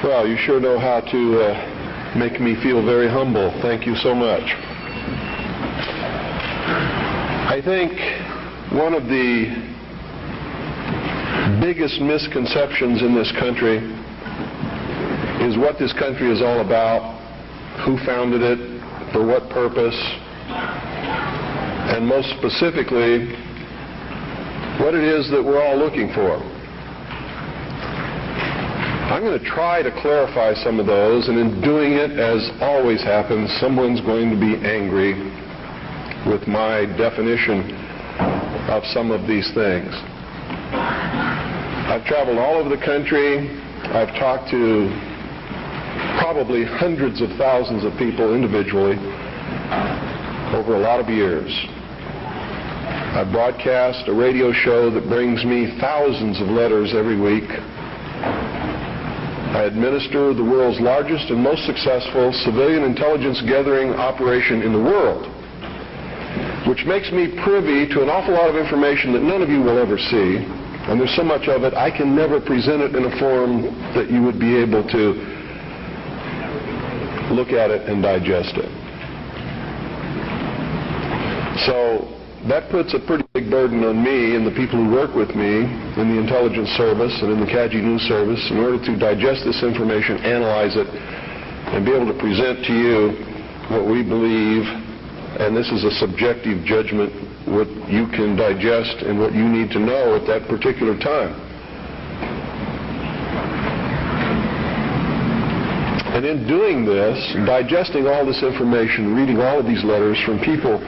Well, you sure know how to make me feel very humble. Thank you so much. I think one of the biggest misconceptions in this country is what this country is all about, who founded it, for what purpose, and most specifically, what it is that we're all looking for. I'm going to try to clarify some of those, and in doing it, as always happens, someone's going to be angry with my definition of some of these things. I've traveled all over the country. I've talked to probably hundreds of thousands of people individually over a lot of years. I broadcast a radio show that brings me thousands of letters every week. I administer the world's largest and most successful civilian intelligence gathering operation in the world, which makes me privy to an awful lot of information that none of you will ever see. And there's so much of it, I can never present it in a form that you would be able to look at it and digest it. So that puts a pretty big burden on me and the people who work with me in the intelligence service and in the CAGI News Service in order to digest this information, analyze it, and be able to present to you what we believe, and this is a subjective judgment, what you can digest and what you need to know at that particular time. And in doing this, digesting all this information, reading all of these letters from people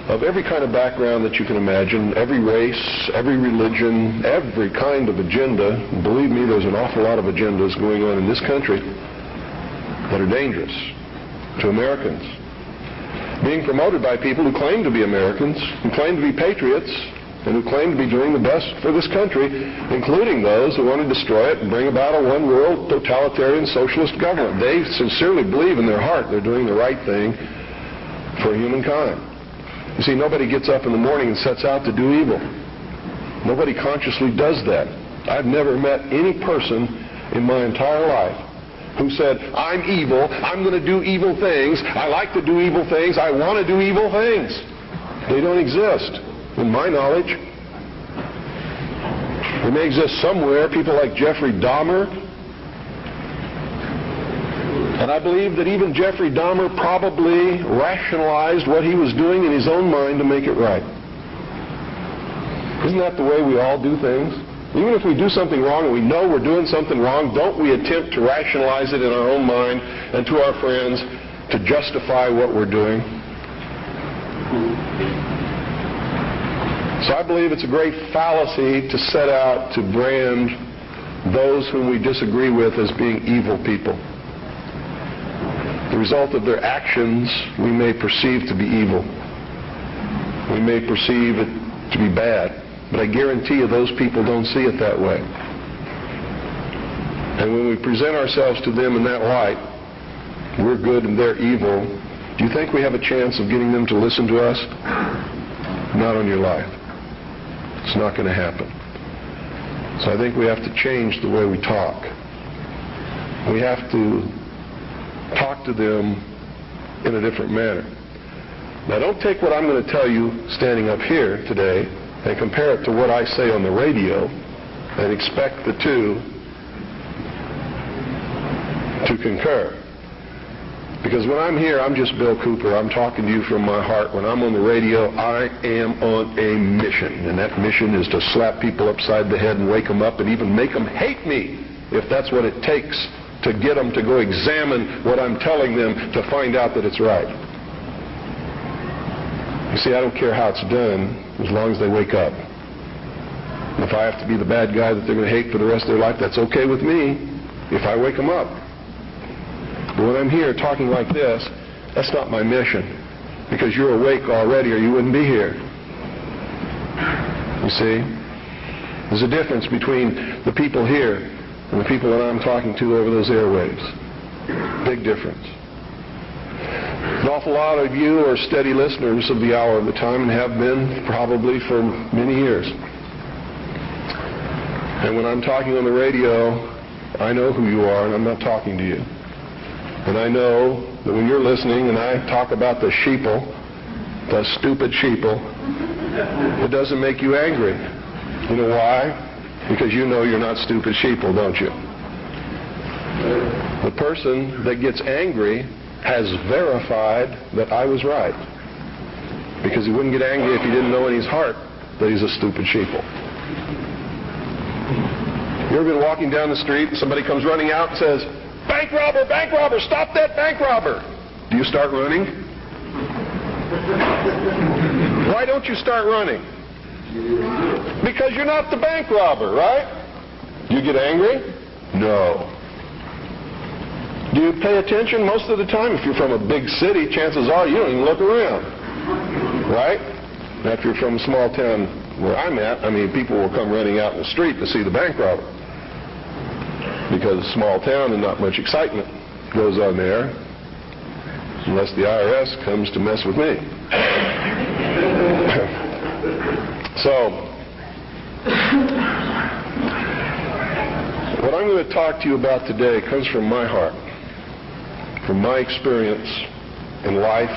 of every kind of background that you can imagine, every race, every religion, every kind of agenda. Believe me, there's an awful lot of agendas going on in this country that are dangerous to Americans. Being promoted by people who claim to be Americans, who claim to be patriots, and who claim to be doing the best for this country, including those who want to destroy it and bring about a one-world totalitarian socialist government. They sincerely believe in their heart they're doing the right thing for humankind. You see, nobody gets up in the morning and sets out to do evil. Nobody consciously does that. I've never met any person in my entire life who said, I'm evil, I'm going to do evil things, I like to do evil things, I want to do evil things. They don't exist, in my knowledge. They may exist somewhere, people like Jeffrey Dahmer. And I believe that even Jeffrey Dahmer probably rationalized what he was doing in his own mind to make it right. Isn't that the way we all do things? Even if we do something wrong and we know we're doing something wrong, don't we attempt to rationalize it in our own mind and to our friends to justify what we're doing? So I believe it's a great fallacy to set out to brand those whom we disagree with as being evil people. The result of their actions we may perceive to be evil. We may perceive it to be bad. But I guarantee you those people don't see it that way. And when we present ourselves to them in that light, we're good and they're evil, do you think we have a chance of getting them to listen to us? Not on your life. It's not going to happen. So I think we have to change the way we talk. We have to talk to them in a different manner. Now don't take what I'm going to tell you standing up here today and compare it to what I say on the radio and expect the two to concur. Because when I'm here, I'm just Bill Cooper. I'm talking to you from my heart. When I'm on the radio, I am on a mission. And that mission is to slap people upside the head and wake them up and even make them hate me, if that's what it takes to get them to go examine what I'm telling them to find out that it's right. You see, I don't care how it's done as long as they wake up. And if I have to be the bad guy that they're going to hate for the rest of their life, that's okay with me if I wake them up. But when I'm here talking like this, that's not my mission, because you're awake already or you wouldn't be here. You see? There's a difference between the people here and the people that I'm talking to over those airwaves. Big difference. An awful lot of you are steady listeners of the Hour of the Time and have been probably for many years. And when I'm talking on the radio, I know who you are, and I'm not talking to you. And I know that when you're listening and I talk about the sheeple, the stupid sheeple, it doesn't make you angry. You know why? Because you know you're not stupid sheeple, don't you? The person that gets angry has verified that I was right. Because he wouldn't get angry if he didn't know in his heart that he's a stupid sheeple. You ever been walking down the street and somebody comes running out and says, bank robber, stop that bank robber. Do you start running? Why don't you start running? Because you're not the bank robber, right? Do you get angry? No. Do you pay attention most of the time? If you're from a big city, chances are you don't even look around, right? Now, if you're from a small town where I'm at, I mean, people will come running out in the street to see the bank robber. Because it's a small town and not much excitement goes on there, unless the IRS comes to mess with me. So, what I'm going to talk to you about today comes from my heart, from my experience in life,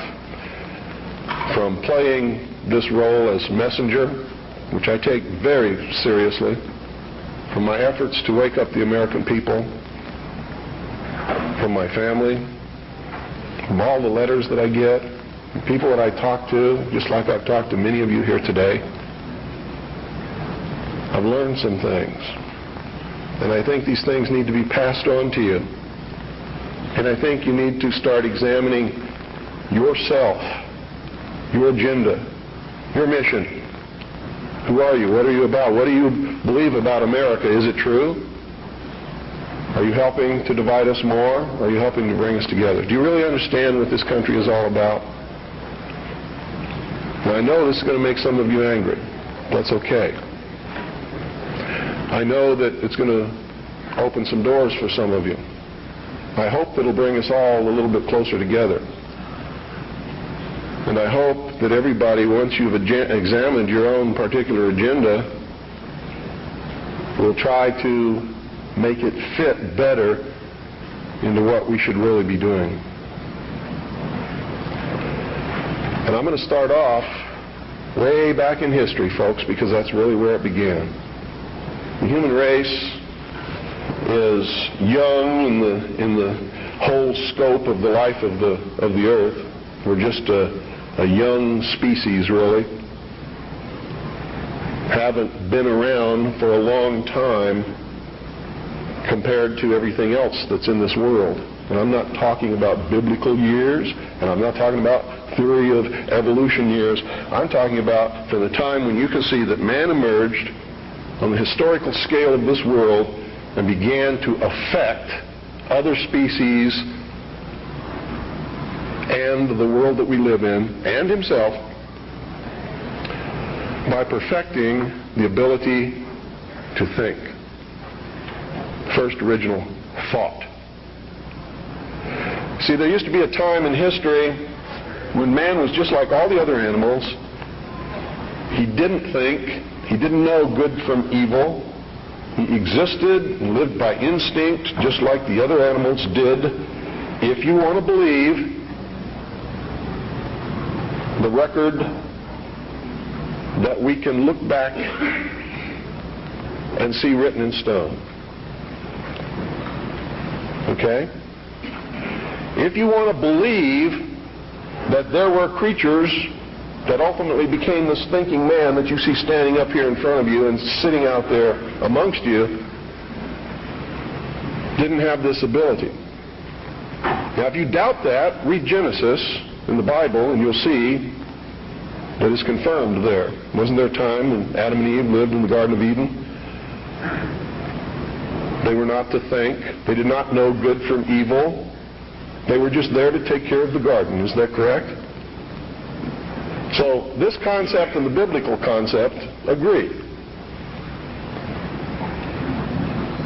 from playing this role as messenger, which I take very seriously, from my efforts to wake up the American people, from my family, from all the letters that I get, from people that I talk to, just like I've talked to many of you here today. I've learned some things. And I think these things need to be passed on to you. And I think you need to start examining yourself, your agenda, your mission. Who are you? What are you about? What do you believe about America? Is it true? Are you helping to divide us more? Are you helping to bring us together? Do you really understand what this country is all about? Now, I know this is going to make some of you angry. That's okay. I know that it's going to open some doors for some of you. I hope that it'll bring us all a little bit closer together. And I hope that everybody, once you've examined your own particular agenda, will try to make it fit better into what we should really be doing. And I'm going to start off way back in history, folks, because that's really where it began. The human race is young in the whole scope of the life of the earth. We're just a young species, really. Haven't been around for a long time compared to everything else that's in this world. And I'm not talking about biblical years, and I'm not talking about theory of evolution years. I'm talking about from the time when you can see that man emerged on the historical scale of this world and began to affect other species and the world that we live in, and himself, by perfecting the ability to think. First original thought. See, there used to be a time in history when man was just like all the other animals. He didn't think. He didn't know good from evil. He existed and lived by instinct just like the other animals did. If you want to believe the record that we can look back and see written in stone. Okay? If you want to believe that there were creatures that ultimately became this thinking man that you see standing up here in front of you and sitting out there amongst you, didn't have this ability. Now, if you doubt that, read Genesis in the Bible and you'll see that it's confirmed there. Wasn't there a time when Adam and Eve lived in the Garden of Eden? They were not to think. They did not know good from evil. They were just there to take care of the garden. Is that correct? So this concept and the biblical concept agree.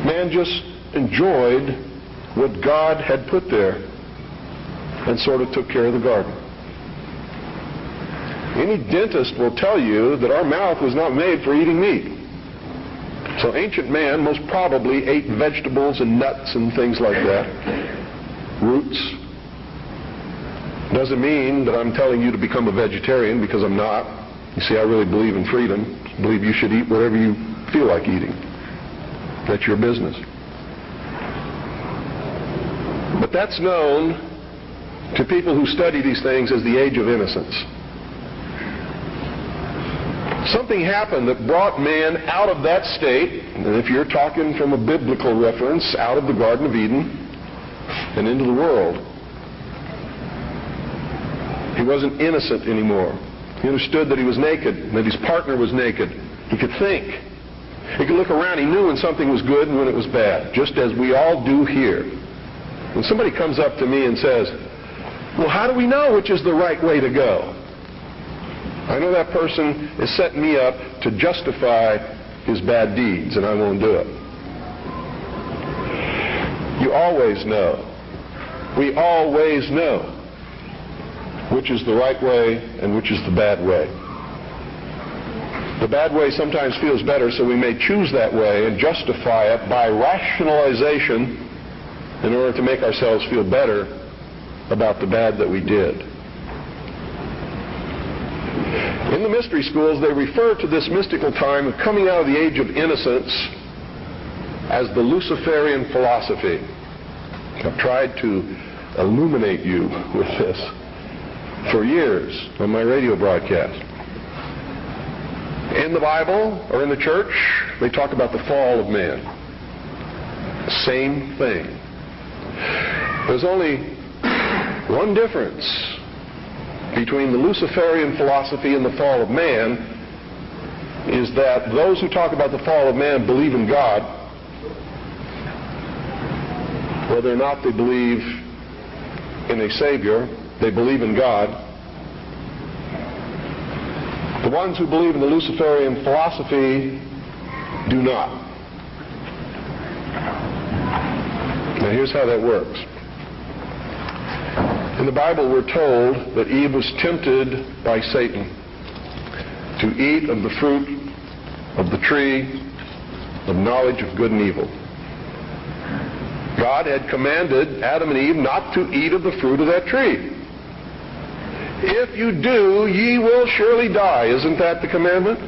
Man just enjoyed what God had put there and sort of took care of the garden. Any dentist will tell you that our mouth was not made for eating meat. So ancient man most probably ate vegetables and nuts and things like that, roots. Doesn't mean that I'm telling you to become a vegetarian, because I'm not. You see, I really believe in freedom. I believe you should eat whatever you feel like eating. That's your business. But that's known to people who study these things as the age of innocence. Something happened that brought man out of that state, and if you're talking from a biblical reference, out of the Garden of Eden and into the world. He wasn't innocent anymore. He understood that he was naked, and that his partner was naked. He could think. He could look around. He knew when something was good and when it was bad, just as we all do here. When somebody comes up to me and says, well, how do we know which is the right way to go? I know that person is setting me up to justify his bad deeds, and I won't do it. You always know. We always know which is the right way and which is the bad way. The bad way sometimes feels better, so we may choose that way and justify it by rationalization in order to make ourselves feel better about the bad that we did. In the mystery schools, they refer to this mystical time of coming out of the age of innocence as the Luciferian philosophy. I've tried to illuminate you with this for years on my radio broadcast. In the Bible or in the church, they talk about the fall of man. Same thing. There's only one difference between the Luciferian philosophy and the fall of man, is that those who talk about the fall of man believe in God, whether or not they believe in a Savior. They believe in God. The ones who believe in the Luciferian philosophy do not. Now here's how that works. In the Bible we're told that Eve was tempted by Satan to eat of the fruit of the tree of knowledge of good and evil. God had commanded Adam and Eve not to eat of the fruit of that tree. If you do, ye will surely die. Isn't that the commandment?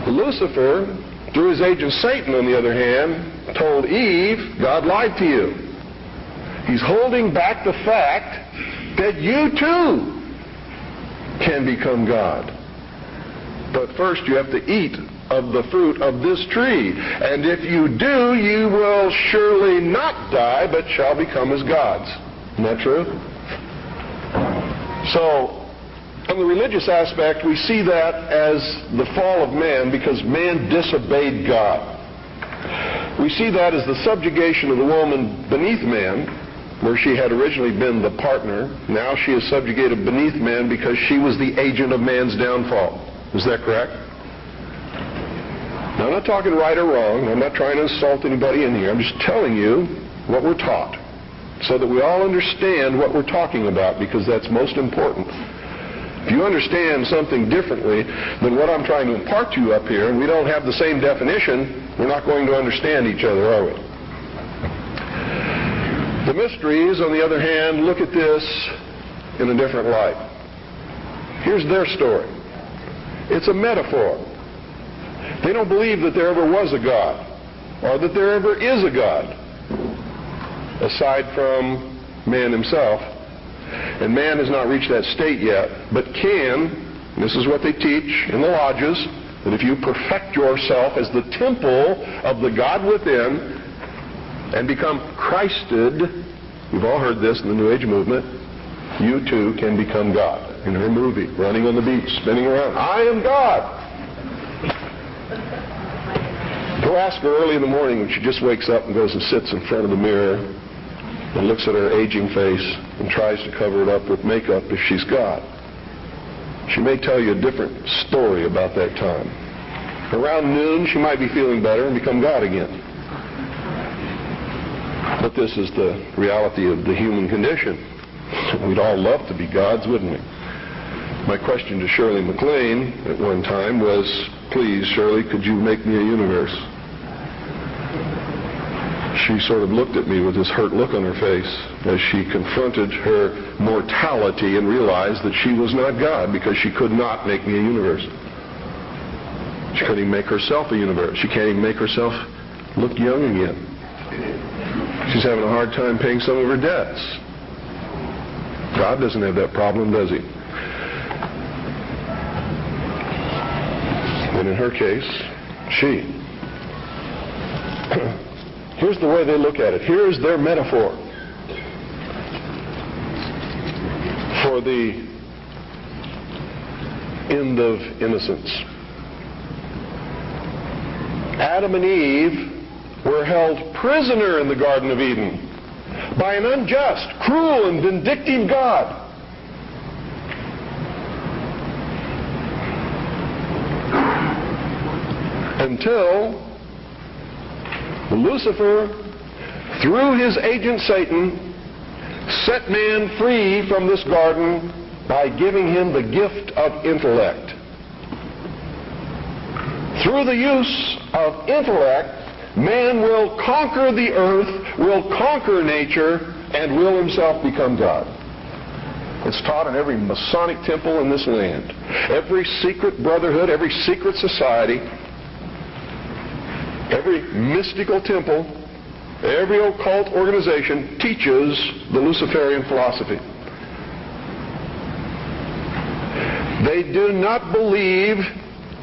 Lucifer, through his agent Satan, on the other hand, told Eve, God lied to you. He's holding back the fact that you too can become God. But first you have to eat of the fruit of this tree. And if you do, you will surely not die, but shall become as gods. Isn't that true? So, on the religious aspect, we see that as the fall of man because man disobeyed God. We see that as the subjugation of the woman beneath man, where she had originally been the partner. Now she is subjugated beneath man because she was the agent of man's downfall. Is that correct? Now, I'm not talking right or wrong. I'm not trying to insult anybody in here. I'm just telling you what we're taught so that we all understand what we're talking about, because that's most important. If you understand something differently than what I'm trying to impart to you up here, and we don't have the same definition, we're not going to understand each other, are we? The mysteries, on the other hand, look at this in a different light. Here's their story. It's a metaphor. They don't believe that there ever was a God, or that there ever is a God, aside from man himself. And man has not reached that state yet, but can, and this is what they teach in the lodges, that if you perfect yourself as the temple of the God within and become Christed, you've all heard this in the New Age movement, you too can become God. In her movie, running on the beach, spinning around, I am God. Go ask her early in the morning when she just wakes up and goes and sits in front of the mirror and looks at her aging face and tries to cover it up with makeup if she's God. She may tell you a different story about that time. Around noon, she might be feeling better and become God again. But this is the reality of the human condition. We'd all love to be gods, wouldn't we? My question to Shirley MacLaine at one time was, please, Shirley, could you make me a universe? She sort of looked at me with this hurt look on her face as she confronted her mortality and realized that she was not God because she could not make me a universe. She couldn't even make herself a universe. She can't even make herself look young again. She's having a hard time paying some of her debts. God doesn't have that problem, does he? And in her case, she. Here's the way they look at it. Here's their metaphor for the end of innocence. Adam and Eve were held prisoner in the Garden of Eden by an unjust, cruel, and vindictive God. Until Lucifer, through his agent Satan, set man free from this garden by giving him the gift of intellect. Through the use of intellect, man will conquer the earth, will conquer nature, and will himself become God. It's taught in every Masonic temple in this land. Every secret brotherhood, every secret society, every mystical temple, every occult organization teaches the Luciferian philosophy. They do not believe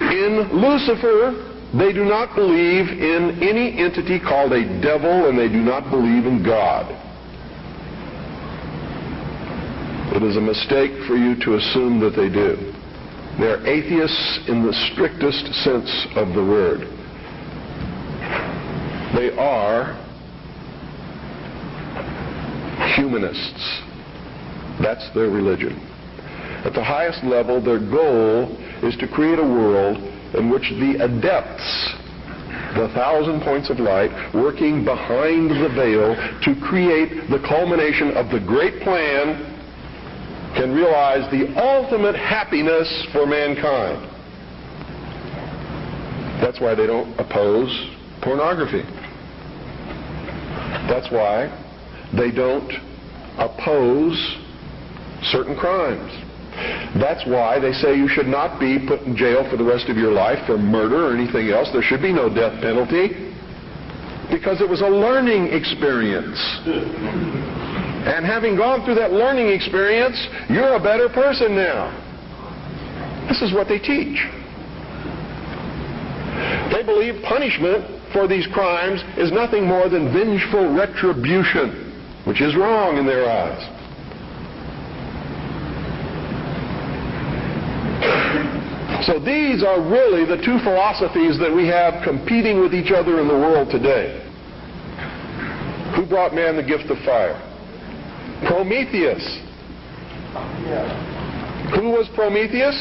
in Lucifer. They do not believe in any entity called a devil, and they do not believe in God. It is a mistake for you to assume that they do. They're atheists in the strictest sense of the word. They are humanists. That's their religion. At the highest level, their goal is to create a world in which the adepts, the 1,000 points of light, working behind the veil to create the culmination of the great plan, can realize the ultimate happiness for mankind. That's why they don't oppose pornography. That's why they don't oppose certain crimes. That's why they say you should not be put in jail for the rest of your life for murder or anything else. There should be no death penalty, because it was a learning experience. And having gone through that learning experience, you're a better person now. This is what they teach. They believe punishment for these crimes is nothing more than vengeful retribution, which is wrong in their eyes. So these are really the two philosophies that we have competing with each other in the world today. Who brought man the gift of fire? Prometheus. Who was Prometheus?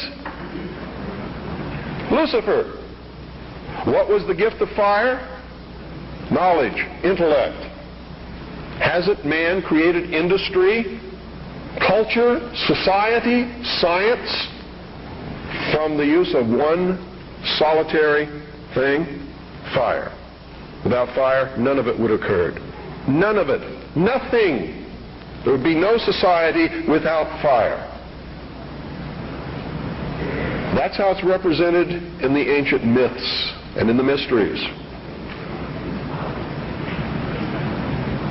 Lucifer. What was the gift of fire? Knowledge, intellect. Hasn't man created industry, culture, society, science from the use of one solitary thing? Fire. Without fire, none of it would have occurred. None of it. Nothing. There would be no society without fire. That's how it's represented in the ancient myths and in the mysteries.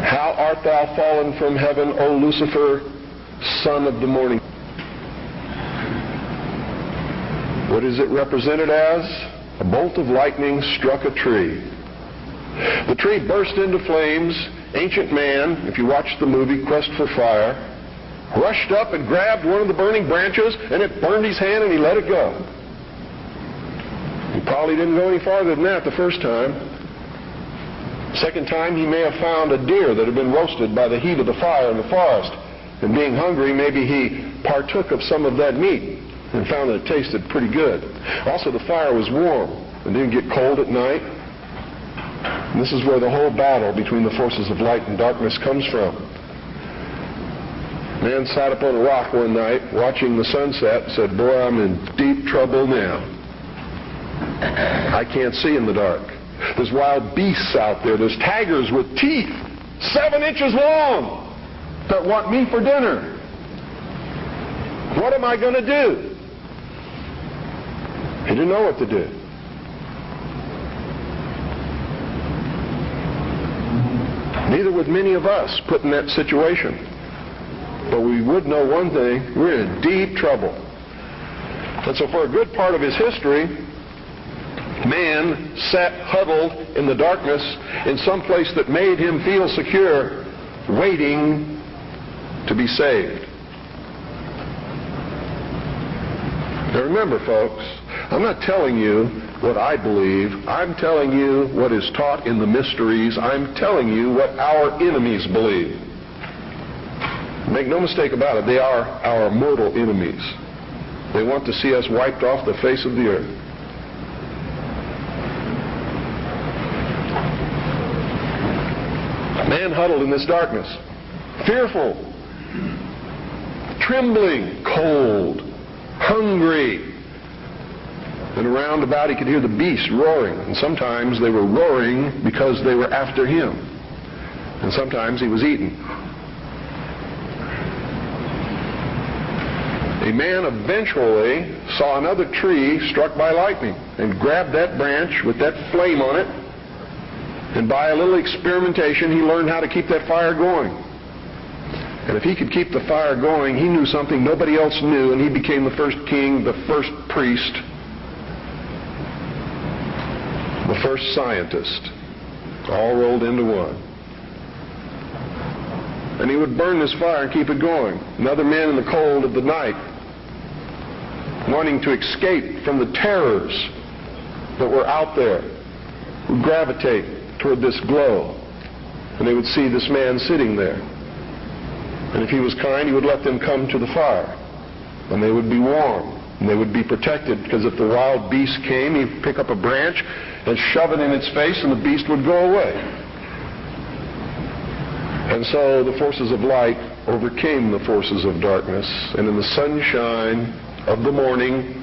How art thou fallen from heaven, O Lucifer, son of the morning? What is it represented as? A bolt of lightning struck a tree. The tree burst into flames. Ancient man, if you watch the movie Quest for Fire, rushed up and grabbed one of the burning branches, and it burned his hand, and he let it go. He probably didn't go any farther than that the first time. Second time, he may have found a deer that had been roasted by the heat of the fire in the forest. And being hungry, maybe he partook of some of that meat and found that it tasted pretty good. Also, the fire was warm and didn't get cold at night. And this is where the whole battle between the forces of light and darkness comes from. Man sat up on a rock one night watching the sunset and said, "Boy, I'm in deep trouble now." I can't see in the dark. There's wild beasts out there. There's tigers with teeth 7 inches long that want me for dinner. What am I going to do? He didn't know what to do. Neither would many of us put in that situation. But we would know one thing: we're in deep trouble. And so for a good part of his history, man sat huddled in the darkness in some place that made him feel secure, waiting to be saved. Now remember, folks, I'm not telling you what I believe. I'm telling you what is taught in the mysteries. I'm telling you what our enemies believe. Make no mistake about it, they are our mortal enemies. They want to see us wiped off the face of the earth. Man huddled in this darkness, fearful, trembling, cold, hungry. And around about he could hear the beasts roaring. And sometimes they were roaring because they were after him. And sometimes he was eaten. A man eventually saw another tree struck by lightning and grabbed that branch with that flame on it. And by a little experimentation, he learned how to keep that fire going. And if he could keep the fire going, he knew something nobody else knew, and he became the first king, the first priest, the first scientist, all rolled into one. And he would burn this fire and keep it going. And other men in the cold of the night, wanting to escape from the terrors that were out there, would gravitate toward this glow. And they would see this man sitting there. And if he was kind, he would let them come to the fire. And they would be warm. And they would be protected, because if the wild beast came, he'd pick up a branch and shove it in its face, and the beast would go away. And so the forces of light overcame the forces of darkness. And in the sunshine of the morning,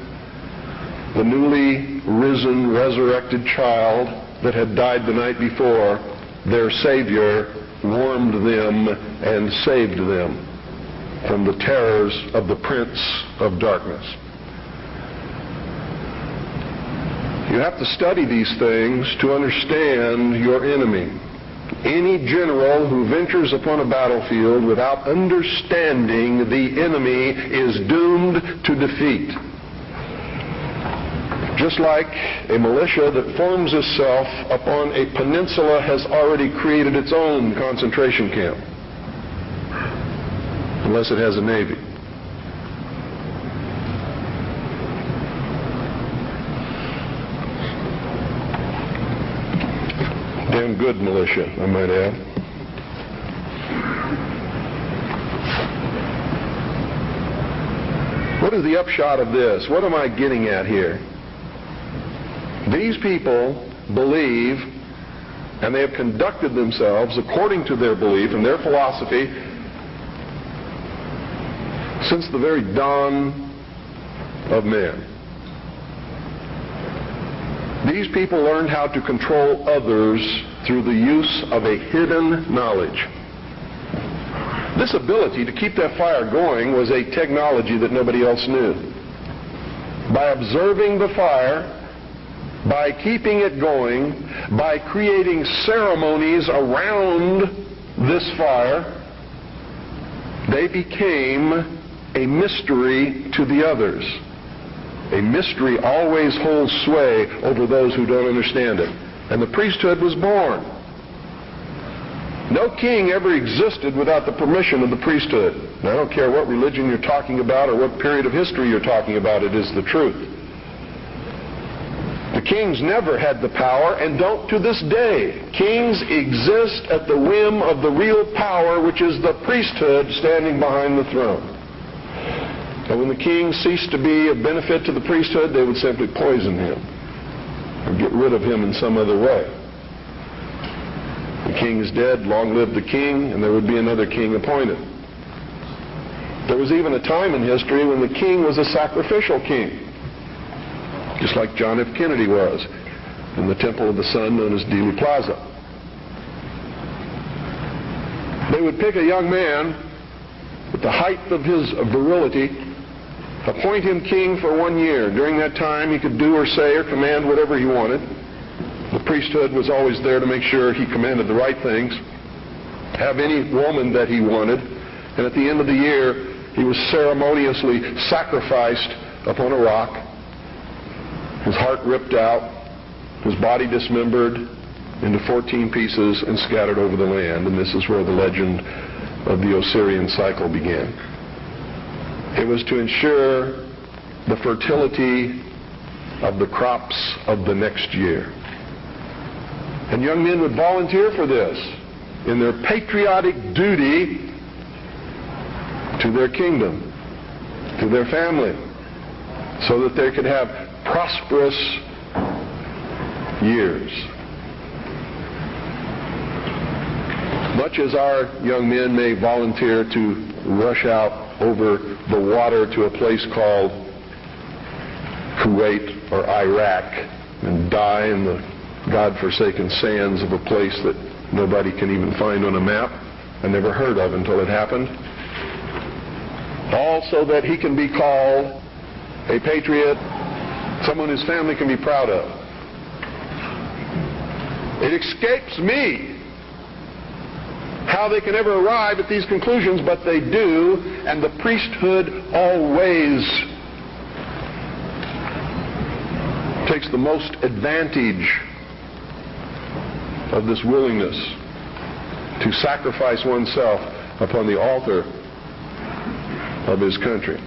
the newly risen, resurrected child that had died the night before, their Savior, warmed them and saved them from the terrors of the Prince of Darkness. You have to study these things to understand your enemy. Any general who ventures upon a battlefield without understanding the enemy is doomed to defeat. Just like a militia that forms itself upon a peninsula has already created its own concentration camp, unless it has a navy. Damn good militia, I might add. What is the upshot of this? What am I getting at here? These people believe, and they have conducted themselves according to their belief and their philosophy since the very dawn of man. These people learned how to control others through the use of a hidden knowledge. This ability to keep that fire going was a technology that nobody else knew. By observing the fire, by keeping it going, by creating ceremonies around this fire, they became a mystery to the others. A mystery always holds sway over those who don't understand it. And the priesthood was born. No king ever existed without the permission of the priesthood. And I don't care what religion you're talking about or what period of history you're talking about, it is the truth. The kings never had the power, and don't to this day. Kings exist at the whim of the real power, which is the priesthood standing behind the throne. And when the king ceased to be of benefit to the priesthood, they would simply poison him or get rid of him in some other way. The king is dead, long live the king, and there would be another king appointed. There was even a time in history when the king was a sacrificial king. just like John F. Kennedy was in the Temple of the Sun known as Dealey Plaza. They would pick a young man at the height of his virility, appoint him king for 1 year. During that time, he could do or say or command whatever he wanted. The priesthood was always there to make sure he commanded the right things, have any woman that he wanted, and at the end of the year, he was ceremoniously sacrificed upon a rock, his heart ripped out, his body dismembered into 14 pieces and scattered over the land. And this is where the legend of the Osirian cycle began. It was to ensure the fertility of the crops of the next year. And young men would volunteer for this in their patriotic duty to their kingdom, to their family, so that they could have prosperous years. Much as our young men may volunteer to rush out over the water to a place called Kuwait or Iraq and die in the God-forsaken sands of a place that nobody can even find on a map and never heard of until it happened, all so that he can be called a patriot, someone his family can be proud of. It escapes me how they can ever arrive at these conclusions, but they do, and the priesthood always takes the most advantage of this willingness to sacrifice oneself upon the altar of his country.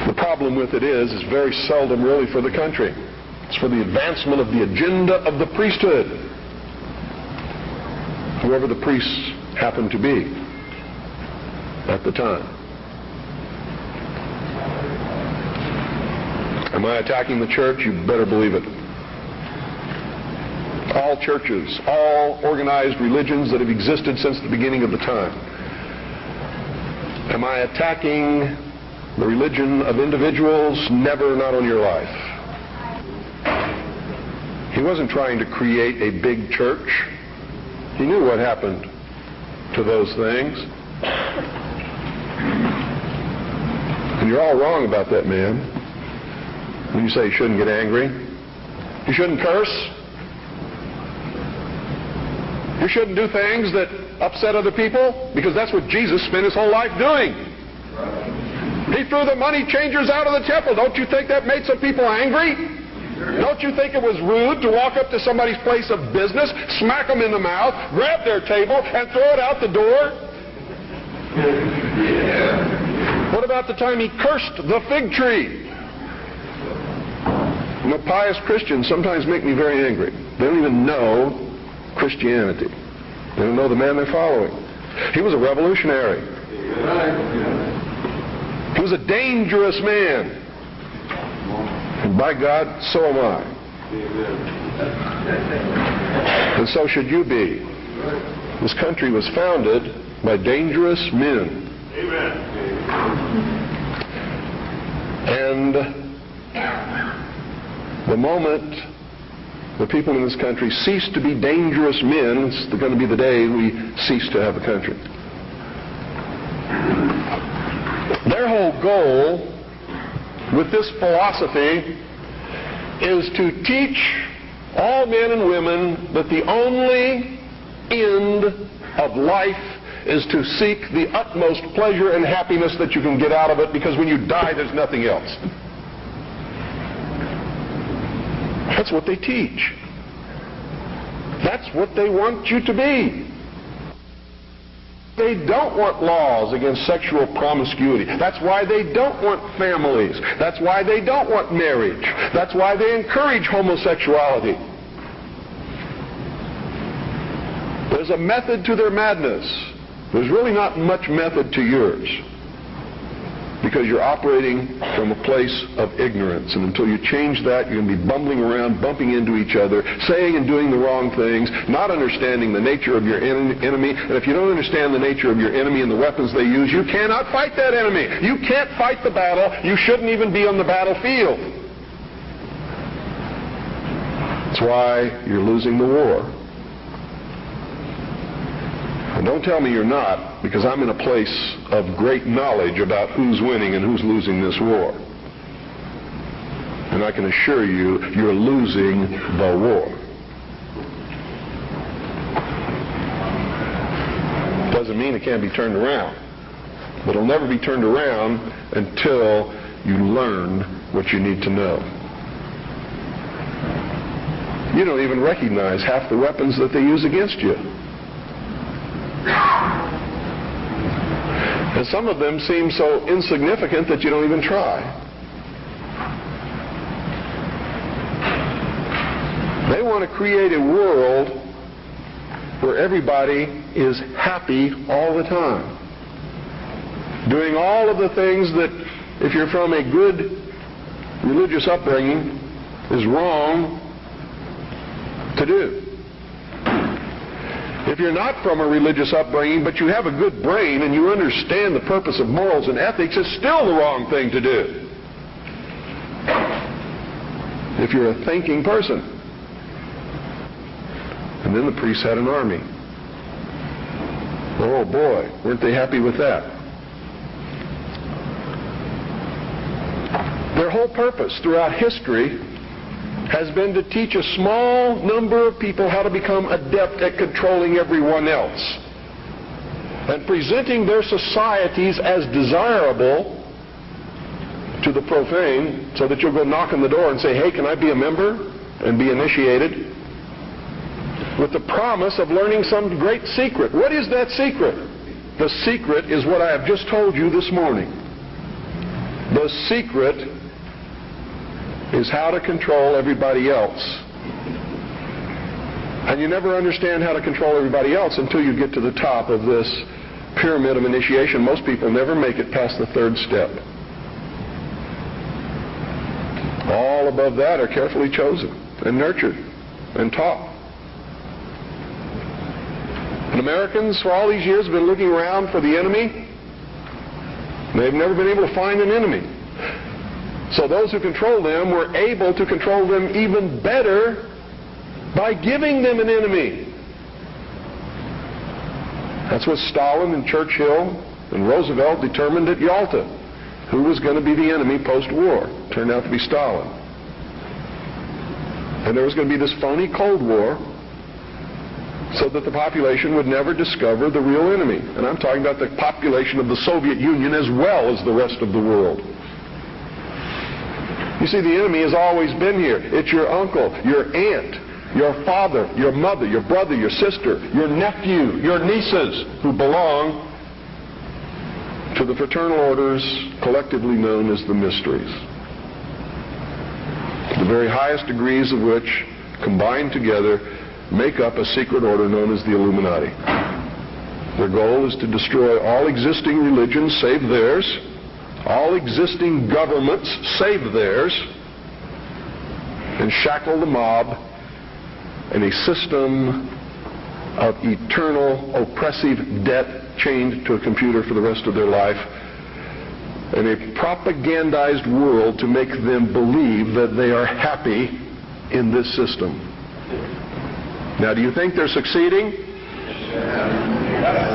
The problem with it is very seldom really for the country. It's for the advancement of the agenda of the priesthood, whoever the priests happen to be at the time. Am I attacking the church? You better believe it. All churches, all organized religions that have existed since the beginning of the time. Am I attacking the religion of individuals? Never, not on your life. He wasn't trying to create a big church. He knew what happened to those things. And you're all wrong about that, man. When you say you shouldn't get angry, you shouldn't curse, you shouldn't do things that upset other people, because that's what Jesus spent his whole life doing. He threw the money changers out of the temple. Don't you think that made some people angry? Don't you think it was rude to walk up to somebody's place of business, smack them in the mouth, grab their table, and throw it out the door? What about the time he cursed the fig tree? You know, pious Christians sometimes make me very angry. They don't even know Christianity. They don't know the man they're following. He was a revolutionary. He was a dangerous man. And by God, so am I. And so should you be. This country was founded by dangerous men. And the moment the people in this country cease to be dangerous men, it's going to be the day we cease to have a country. Their whole goal with this philosophy is to teach all men and women that the only end of life is to seek the utmost pleasure and happiness that you can get out of it, because when you die, there's nothing else. That's what they teach. That's what they want you to be. They don't want laws against sexual promiscuity. That's why they don't want families. That's why they don't want marriage. That's why they encourage homosexuality. There's a method to their madness. There's really not much method to yours. because you're operating from a place of ignorance. And until you change that, you're going to be bumbling around, bumping into each other, saying and doing the wrong things, not understanding the nature of your enemy. And if you don't understand the nature of your enemy and the weapons they use, you cannot fight that enemy. You can't fight the battle. You shouldn't even be on the battlefield. That's why you're losing the war. And don't tell me you're not, because I'm in a place of great knowledge about who's winning and who's losing this war. And I can assure you, you're losing the war. Doesn't mean it can't be turned around. But it'll never be turned around until you learn what you need to know. You don't even recognize half the weapons that they use against you. And some of them seem so insignificant that you don't even try. They want to create a world where everybody is happy all the time, doing all of the things that, if you're from a good religious upbringing, is wrong to do. If you're not from a religious upbringing, but you have a good brain and you understand the purpose of morals and ethics, it's still the wrong thing to do. If you're a thinking person. And then the priests had an army. Oh boy, weren't they happy with that? Their whole purpose throughout history has been to teach a small number of people how to become adept at controlling everyone else and presenting their societies as desirable to the profane, so that you'll go knock on the door and say, hey, can I be a member and be initiated, with the promise of learning some great secret. What is that secret? The secret is what I have just told you this morning. The secret is how to control everybody else. And you never understand how to control everybody else until you get to the top of this pyramid of initiation. Most people never make it past the third step. All above that are carefully chosen and nurtured and taught. And Americans for all these years have been looking around for the enemy. They've never been able to find an enemy. So those who control them were able to control them even better by giving them an enemy. That's what Stalin and Churchill and Roosevelt determined at Yalta. Who was going to be the enemy post-war? Turned out to be Stalin. And there was going to be this phony Cold War so that the population would never discover the real enemy. And I'm talking about the population of the Soviet Union as well as the rest of the world. You see, the enemy has always been here. It's your uncle, your aunt, your father, your mother, your brother, your sister, your nephew, your nieces, who belong to the fraternal orders collectively known as the mysteries. The very highest degrees of which, combined together, make up a secret order known as the Illuminati. Their goal is to destroy all existing religions save theirs, all existing governments save theirs, and shackle the mob in a system of eternal oppressive debt chained to a computer for the rest of their life, and a propagandized world to make them believe that they are happy in this system. Now, do you think they're succeeding?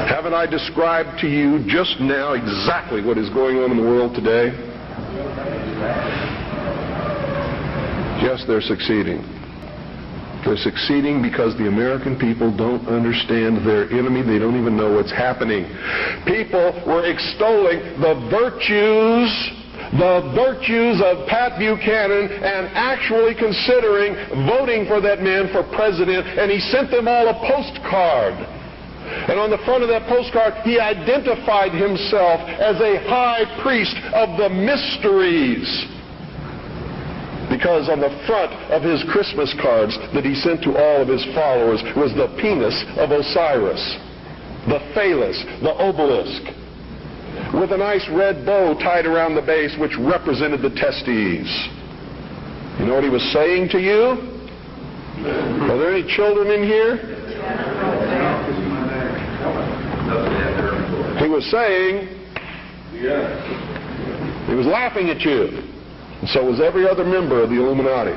Haven't I described to you just now exactly what is going on in the world today? Yes, they're succeeding. They're succeeding because the American people don't understand their enemy. They don't even know what's happening. People were extolling the virtues of Pat Buchanan and actually considering voting for that man for president, and he sent them all a postcard. And on the front of that postcard, he identified himself as a high priest of the mysteries. Because on the front of his Christmas cards that he sent to all of his followers was the penis of Osiris, the phallus, the obelisk, with a nice red bow tied around the base, which represented the testes. You know what he was saying to you? Are there any children in here? He was saying, he was laughing at you. And so was every other member of the Illuminati.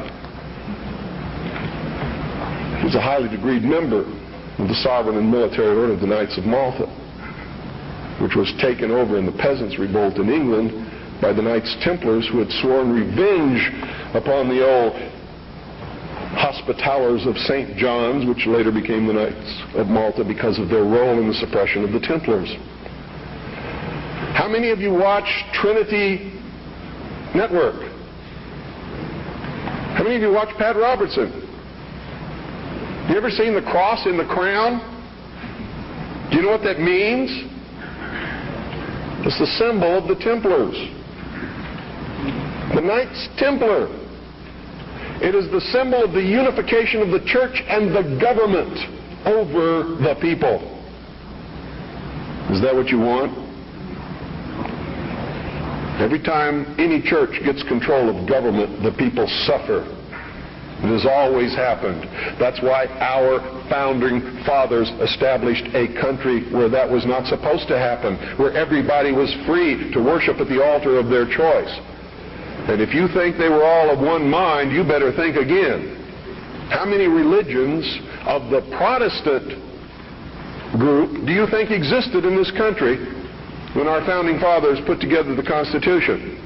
He was a highly degreed member of the sovereign and military order of the Knights of Malta, which was taken over in the Peasants' Revolt in England by the Knights Templars, who had sworn revenge upon the old Hospitallers of St. John's, which later became the Knights of Malta because of their role in the suppression of the Templars. How many of you watch Trinity Network? How many of you watch Pat Robertson? You ever seen the cross in the crown? Do you know what that means? It's the symbol of the Templars. The Knights Templar. It is the symbol of the unification of the church and the government over the people. Is that what you want? Every time any church gets control of government, the people suffer. It has always happened. That's why our founding fathers established a country where that was not supposed to happen, where everybody was free to worship at the altar of their choice. And if you think they were all of one mind, you better think again. How many religions of the Protestant group do you think existed in this country when our founding fathers put together the Constitution?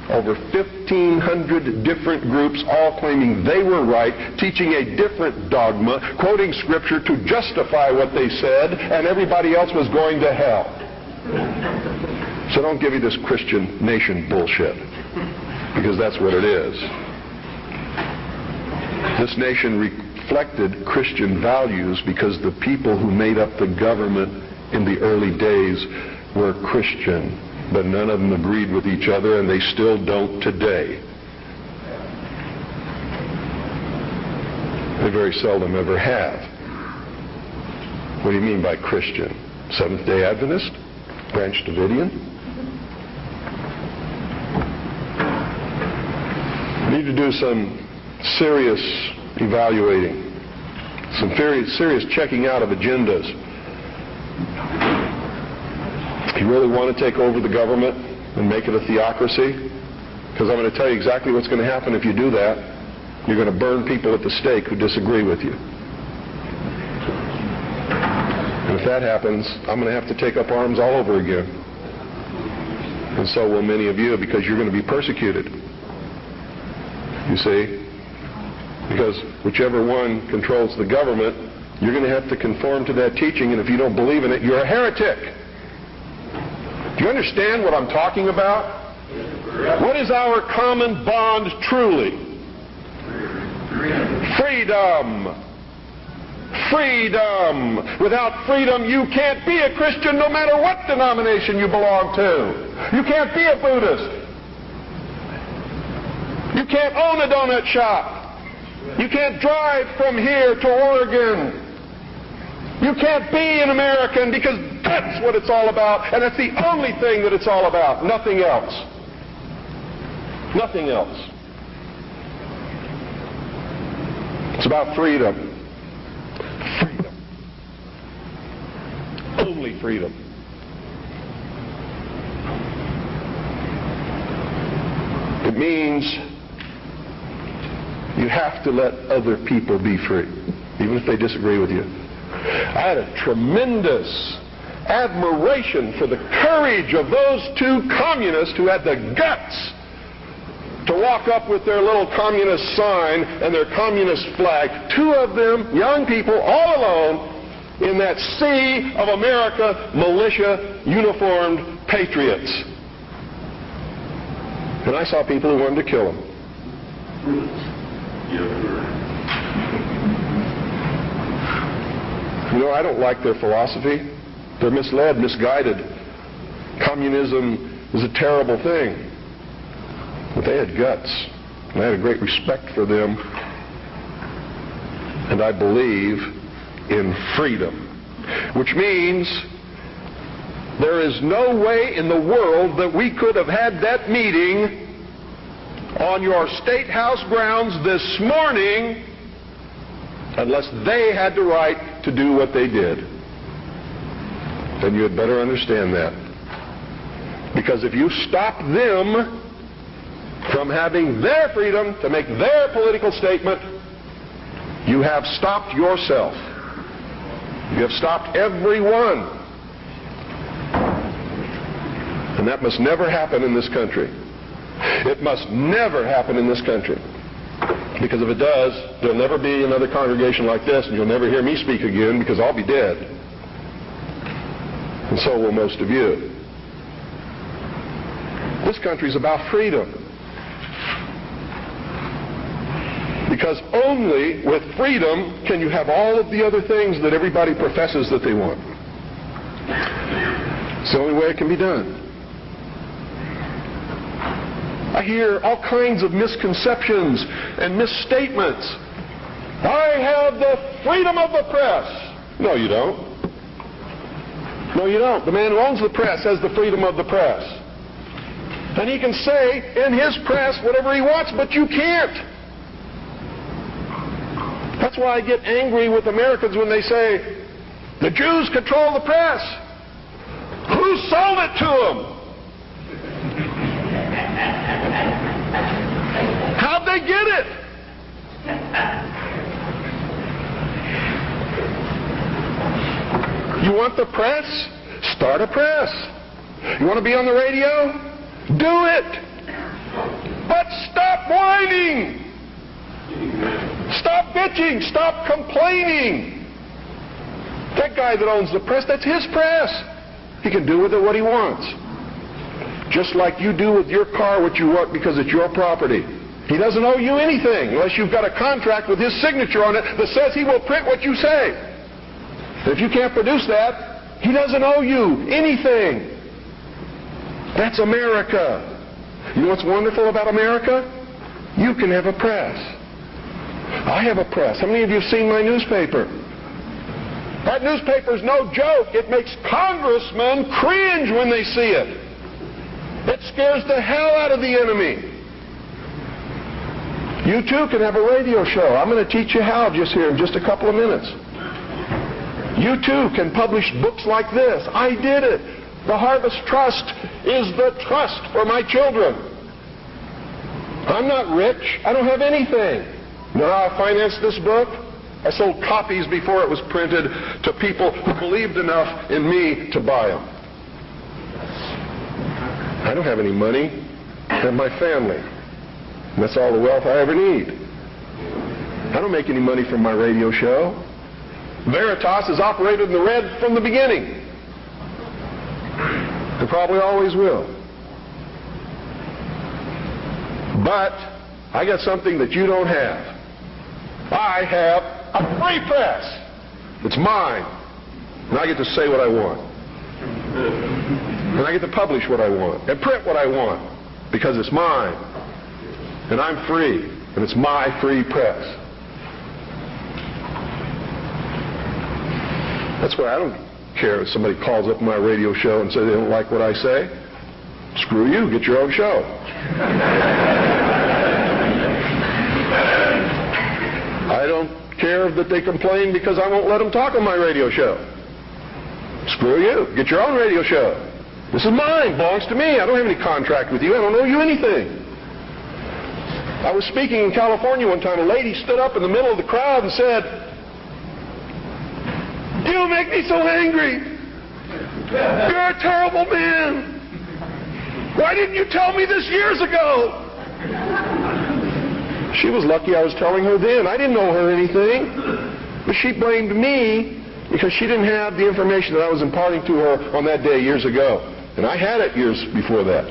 Over 1,500 different groups, all claiming they were right, teaching a different dogma, quoting Scripture to justify what they said, and everybody else was going to hell. So don't give me this Christian nation bullshit, because that's what it is. This nation reflected Christian values because the people who made up the government in the early days were Christian. But none of them agreed with each other, and they still don't today. They very seldom ever have. What do you mean by Christian? Seventh-day Adventist? Branch Davidian? We need to do some serious evaluating, some serious checking out of agendas. You really want to take over the government and make it a theocracy? Because I'm going to tell you exactly what's going to happen if you do that. You're going to burn people at the stake who disagree with you. And if that happens, I'm going to have to take up arms all over again. And so will many of you, because you're going to be persecuted. You see? Because whichever one controls the government, you're going to have to conform to that teaching, and if you don't believe in it, you're a heretic. Do you understand what I'm talking about? What is our common bond truly? Freedom. Freedom. Without freedom, you can't be a Christian no matter what denomination you belong to. You can't be a Buddhist. You can't own a donut shop. You can't drive from here to Oregon. You can't be an American, because that's what it's all about, and that's the only thing that it's all about. Nothing else. Nothing else. It's about freedom. Freedom. Only freedom. It means you have to let other people be free, even if they disagree with you. I had a tremendous admiration for the courage of those two communists who had the guts to walk up with their little communist sign and their communist flag. Two of them, young people, all alone in that sea of America, militia, uniformed patriots. And I saw people who wanted to kill them. You know, I don't like their philosophy. They're misled, misguided. Communism is a terrible thing. But they had guts. And I had a great respect for them. And I believe in freedom. Which means There is no way in the world that we could have had that meeting on your State House grounds this morning unless they had the right to do what they did. Then you had better understand that. Because if you stop them from having their freedom to make their political statement, you have stopped yourself. You have stopped everyone. And that must never happen in this country. It must never happen in this country. Because if it does, there'll never be another congregation like this, and you'll never hear me speak again because I'll be dead. And so will most of you. This country's about freedom. Because only with freedom can you have all of the other things that everybody professes that they want. It's the only way it can be done. I hear all kinds of misconceptions and misstatements. I have the freedom of the press. No, you don't. No, you don't. The man who owns the press has the freedom of the press. And he can say in his press whatever he wants, but you can't. That's why I get angry with Americans when they say, the Jews control the press. Who sold it to them? How'd they get it? You want the press? Start a press. You want to be on the radio? Do it. But stop whining. Stop bitching. Stop complaining. That guy that owns the press, that's his press. He can do with it what he wants. Just like you do with your car what you want because it's your property. He doesn't owe you anything unless you've got a contract with his signature on it that says he will print what you say. And if you can't produce that, he doesn't owe you anything. That's America. You know what's wonderful about America? You can have a press. I have a press. How many of you have seen my newspaper? That newspaper's no joke. It makes congressmen cringe when they see it. It scares the hell out of the enemy. You too can have a radio show. I'm going to teach you how just here in just a couple of minutes. You too can publish books like this. I did it. The Harvest Trust is the trust for my children. I'm not rich. I don't have anything. You know how I financed this book? I sold copies before it was printed to people who believed enough in me to buy them. I don't have any money. I have my family. And that's all the wealth I ever need. I don't make any money from my radio show. Veritas has operated in the red from the beginning. And probably always will. But I got something that you don't have. I have a free press. It's mine. And I get to say what I want. And I get to publish what I want and print what I want because it's mine. And I'm free. And it's my free press. That's why I don't care if somebody calls up my radio show and says they don't like what I say. Screw you. Get your own show. I don't care that they complain because I won't let them talk on my radio show. Screw you. Get your own radio show. This is mine. Belongs to me. I don't have any contract with you. I don't owe you anything. I was speaking in California one time. A lady stood up in the middle of the crowd and said, "You make me so angry. You're a terrible man. Why didn't you tell me this years ago?" She was lucky I was telling her then. I didn't owe her anything. But she blamed me because she didn't have the information that I was imparting to her on that day years ago. And I had it years before that.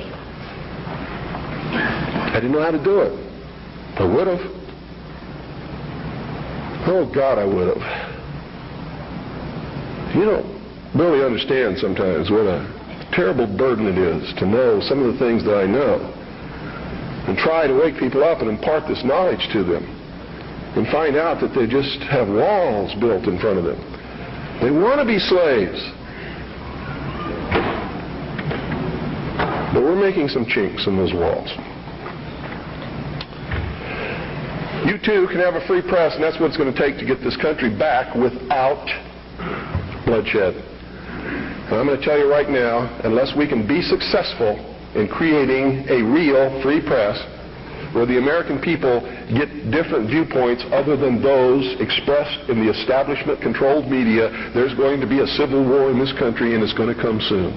I didn't know how to do it. I would have. Oh, God, I would have. You don't really understand sometimes what a terrible burden it is to know some of the things that I know. And try to wake people up and impart this knowledge to them. And find out that they just have walls built in front of them. They want to be slaves. But we're making some chinks in those walls. You too can have a free press, and that's what it's going to take to get this country back without bloodshed. And I'm going to tell you right now, unless we can be successful in creating a real free press where the American people get different viewpoints other than those expressed in the establishment-controlled media, there's going to be a civil war in this country, and it's going to come soon.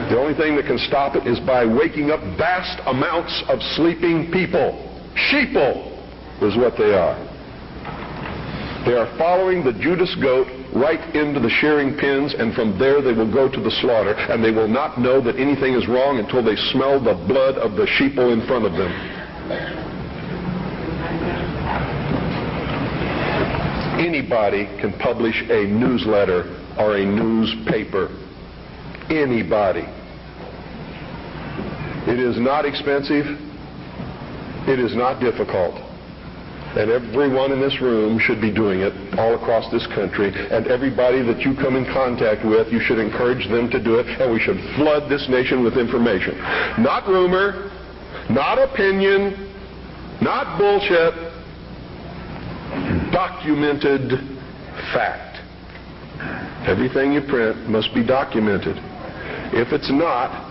The only thing that can stop it is by waking up vast amounts of sleeping people. Sheeple is what they are. They are following the Judas goat right into the shearing pins, and from there they will go to the slaughter, and they will not know that anything is wrong until they smell the blood of the sheeple in front of them. Anybody can publish a newsletter or a newspaper. Anybody. It is not expensive. It is not difficult. And everyone in this room should be doing it all across this country. And everybody that you come in contact with, you should encourage them to do it. And we should flood this nation with information. Not rumor, not opinion, not bullshit. Documented fact. Everything you print must be documented. If it's not,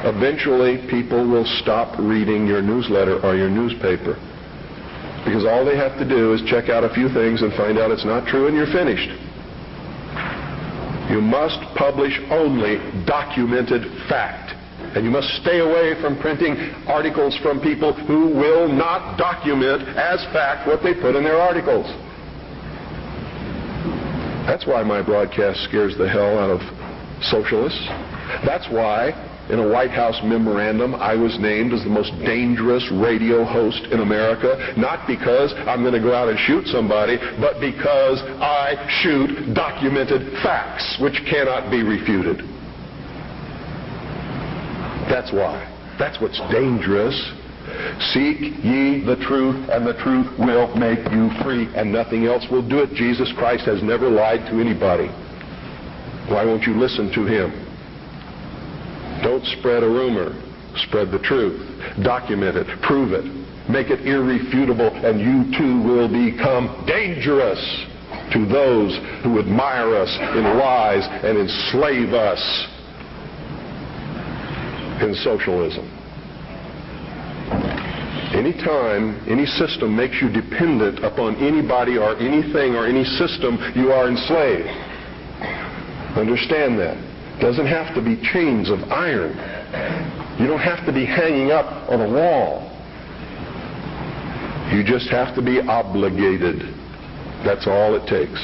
eventually people will stop reading your newsletter or your newspaper. Because all they have to do is check out a few things and find out it's not true, and you're finished. You must publish only documented fact. And you must stay away from printing articles from people who will not document as fact what they put in their articles. That's why my broadcast scares the hell out of socialists. That's why in a White House memorandum I was named as the most dangerous radio host in America, not because I'm going to go out and shoot somebody, but because I shoot documented facts which cannot be refuted. That's why. That's what's dangerous. Seek ye the truth, and the truth will make you free, and nothing else will do it. Jesus Christ has never lied to anybody. Why won't you listen to him? Don't spread a rumor. Spread the truth. Document it. Prove it. Make it irrefutable, and you too will become dangerous to those who admire us in lies and enslave us in socialism. Anytime any system makes you dependent upon anybody or anything or any system, you are enslaved. Understand that. It doesn't have to be chains of iron. You don't have to be hanging up on a wall. You just have to be obligated. That's all it takes.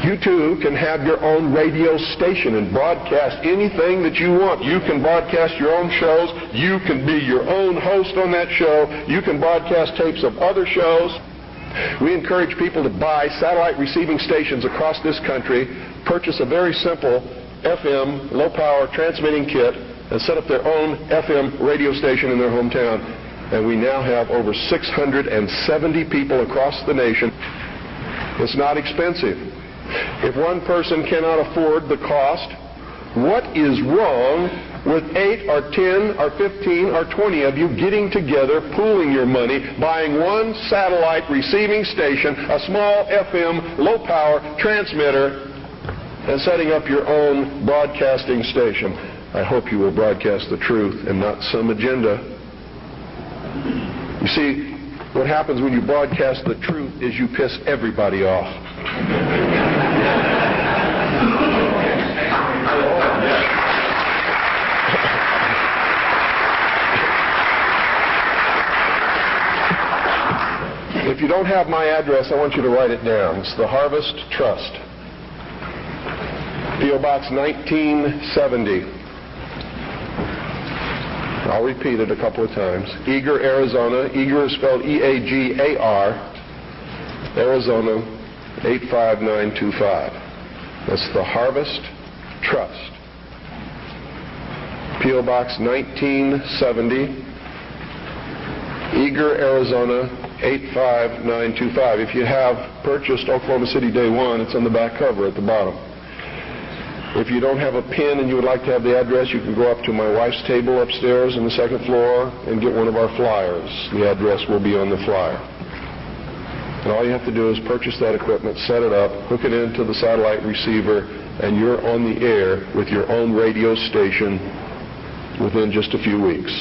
You too can have your own radio station and broadcast anything that you want. You can broadcast your own shows. You can be your own host on that show. You can broadcast tapes of other shows. We encourage people to buy satellite receiving stations across this country, purchase a very simple FM, low-power transmitting kit, and set up their own FM radio station in their hometown. And we now have over 670 people across the nation. It's not expensive. If one person cannot afford the cost, what is wrong with 8 or 10 or 15 or 20 of you getting together, pooling your money, buying one satellite receiving station, a small FM low-power transmitter, and setting up your own broadcasting station? I hope you will broadcast the truth and not some agenda. You see, what happens when you broadcast the truth is you piss everybody off. If you don't have my address, I want you to write it down. It's the Harvest Trust. P.O. Box 1970. I'll repeat it a couple of times. Eagar, Arizona. Eagar is spelled E-A-G-A-R. Arizona 85925. That's the Harvest Trust. P.O. Box 1970. Eagar, Arizona 85925. If you have purchased Oklahoma City Day One, it's on the back cover at the bottom. If you don't have a pen and you would like to have the address, you can go up to my wife's table upstairs on the second floor and get one of our flyers. The address will be on the flyer. And all you have to do is purchase that equipment, set it up, hook it into the satellite receiver, and you're on the air with your own radio station within just a few weeks.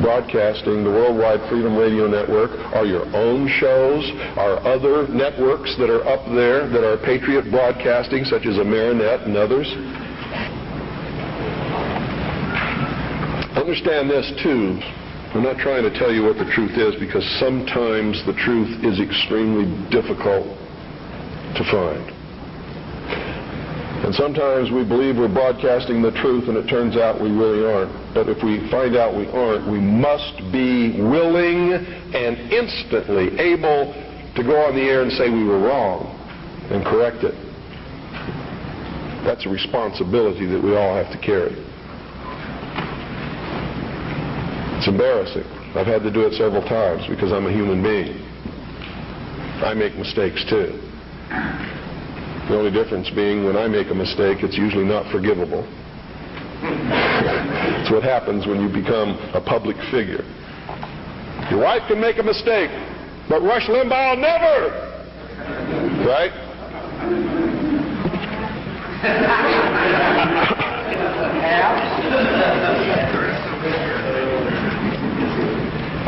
Broadcasting the Worldwide Freedom Radio Network are your own shows, are other networks that are up there that are Patriot Broadcasting, such as Amerinet and others. Understand this too. I'm not trying to tell you what the truth is, because sometimes the truth is extremely difficult to find. And sometimes we believe we're broadcasting the truth, and it turns out we really aren't. But if we find out we aren't, we must be willing and instantly able to go on the air and say we were wrong and correct it. That's a responsibility that we all have to carry. It's embarrassing. I've had to do it several times because I'm a human being. I make mistakes too. The only difference being, when I make a mistake, it's usually not forgivable. It's what happens when you become a public figure. Your wife can make a mistake, but Rush Limbaugh never! Right?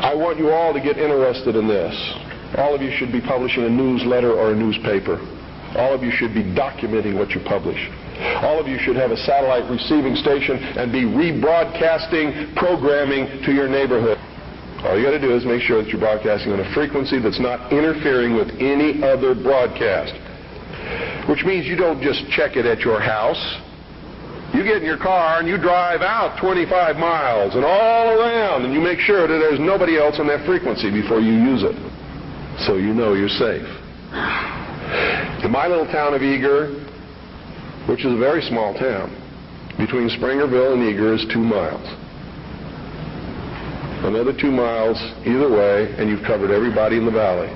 I want you all to get interested in this. All of you should be publishing a newsletter or a newspaper. All of you should be documenting what you publish. All of you should have a satellite receiving station and be rebroadcasting programming to your neighborhood. All you got to do is make sure that you're broadcasting on a frequency that's not interfering with any other broadcast. Which means you don't just check it at your house. You get in your car and you drive out 25 miles and all around, and you make sure that there's nobody else on that frequency before you use it, so you know you're safe. In my little town of Eager, which is a very small town, between Springerville and Eager is 2 miles. Another 2 miles either way, and you've covered everybody in the valley.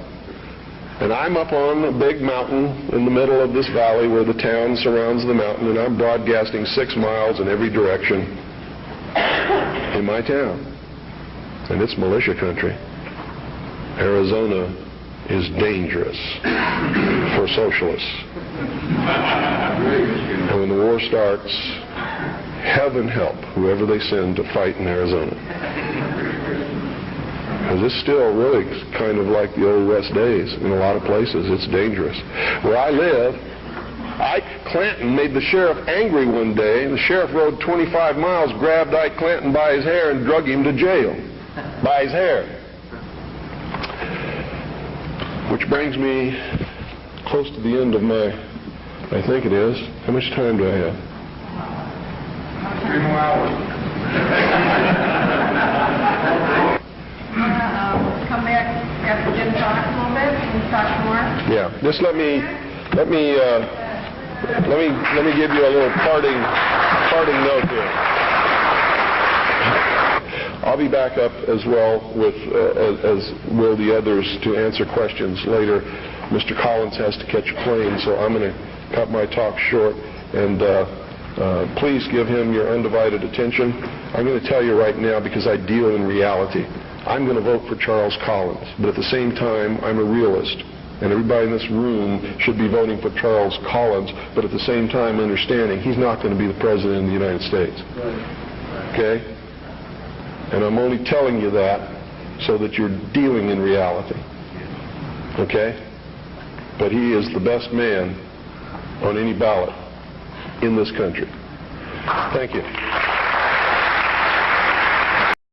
And I'm up on a big mountain in the middle of this valley where the town surrounds the mountain, and I'm broadcasting 6 miles in every direction in my town. And it's militia country. Arizona is dangerous for socialists. And when the war starts, heaven help whoever they send to fight in Arizona. Because it's still really kind of like the old West days in a lot of places. It's dangerous. Where I live, Ike Clanton made the sheriff angry one day. The sheriff rode 25 miles, grabbed Ike Clanton by his hair and drug him to jail. By his hair. Which brings me close to the end of my, I think it is. How much time do I have? 3 more hours. Come back after Jim talks a little bit and talk more. Yeah. Just let me give you a little parting note here. I'll be back up as well with, as will the others, to answer questions later. Mr. Collins has to catch a plane, so I'm going to cut my talk short, and please give him your undivided attention. I'm going to tell you right now, because I deal in reality, I'm going to vote for Charles Collins, but at the same time, I'm a realist. And everybody in this room should be voting for Charles Collins, but at the same time understanding he's not going to be the president of the United States. Okay? And I'm only telling you that so that you're dealing in reality. Okay? But he is the best man on any ballot in this country. Thank you.